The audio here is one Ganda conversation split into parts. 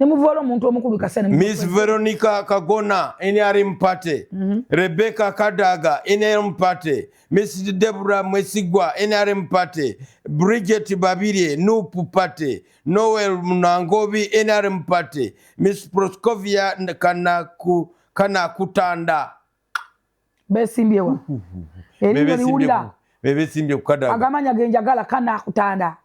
Nemuvola omuntu omukulu kasene Miss Veronica Kagona NRM Party, Rebecca Kadaga NRM Party, Miss Deborah Mwesigwa NRM Party, Bridget Babirie NUP Party, Noel Munangobi NRM Party, Miss Proskovia Kanakutanda besimbyewa bebesimbye kukadaga agamanya genjagala Kanakutanda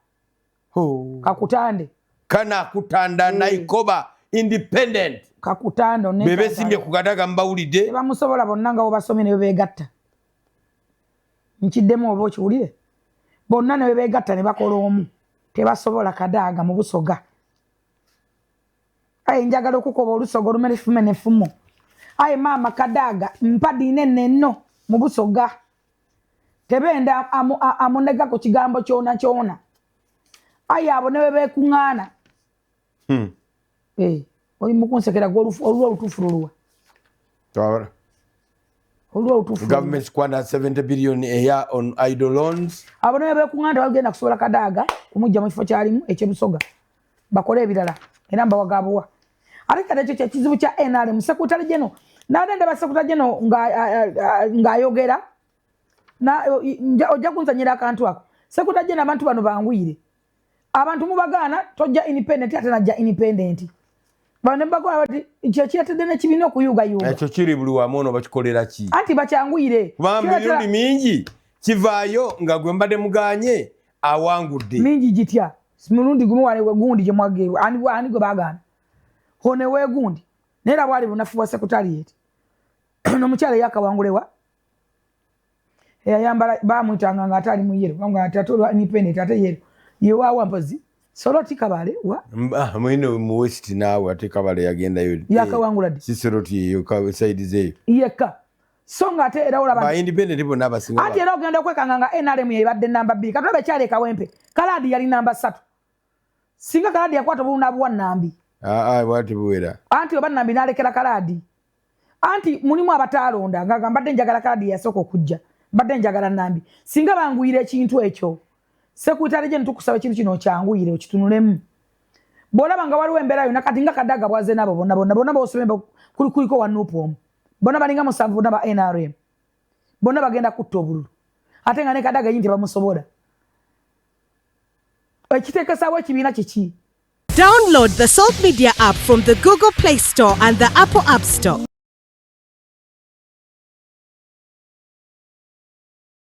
kakutande Kanakutanda Naikoba Independent kakutando bebesimbye kukadaga mbawulide bamusobola bonna nga obasomye ne begatta nkiddemu oba okiwulire bonna ne begatta ne bakola omu tebasobola Kadaga mu Busoga ayi njagala okukoba olusoga olumerifume nefumo ayi mama Kadaga mpadine nenno mu Busoga tebenda amunega ku kigambo kyona ayi abo ne bekuŋŋaana oli mukunsekera olwo olutufululwa tawara government squander 70 billion a year on idle loans abo ne bekuŋŋaana bagenda kusobola Kadaga kumujja mu kifo kyalimu ekyebusoga bakole ebirala era mbawagabuwa ate kati ekyo kyekizibu kya NRM sekretary general nadende ba secretary general ng'ayogera ojja kunzanyira akantu ako secretary general abantu bano bangwire abantu mubagaana tojja independent ate najja independent bane bakola bati kyekiretedde nekibina okuyugayuga ekyo kiri buli wamu ono bakikolera ki anti bakyangwire mirundi mingi kivaayo nga gwe mbadde muganye awangudde mingi gitya mirundi gumu wale gundi gye mwageerwa ani gwe bagaana hone wegundi nera bwali bunafu bwa secretariat n'omukyala yakawangulewa eyayambala bamwitanga nga atali muyero nga atatolwa independent ate yero yewawa mpazi Soroti Kabale wa mwino mu West nawe ate Kabale yagenda yo yakawangula di si Soroti yo ka side zeyo yeka songa ate era olaba ba independent bo nabasinga ate era ogenda kwekanga nga NRM yebadde namba 2 katobe kyale kawempe kaladi yali namba 3 singa kaladi yakwata buluna bwa nambi bwati buwera anti oba nambi nalekera kaladi anti mulimu abatalonda nga mbadde njagala kaladi yasoko kujja mbadde njagala nambi singa banguyire ekintu ekyo sekretary je ntukusaba kintu kino kyanguyire okitunulemu bolaba nga waliwo embeera yonna kati nga Kadaga bwaze nabo bonna bosomemba kuliko wanupo bonna balinga musanvu bonna ba NRM bonna bagenda kutta obululu ate nga ne Kadaga yinte bamusobola ekitekesawo ekibiina kiki. Download the Salt Media app from the Google Play Store and the Apple App Store.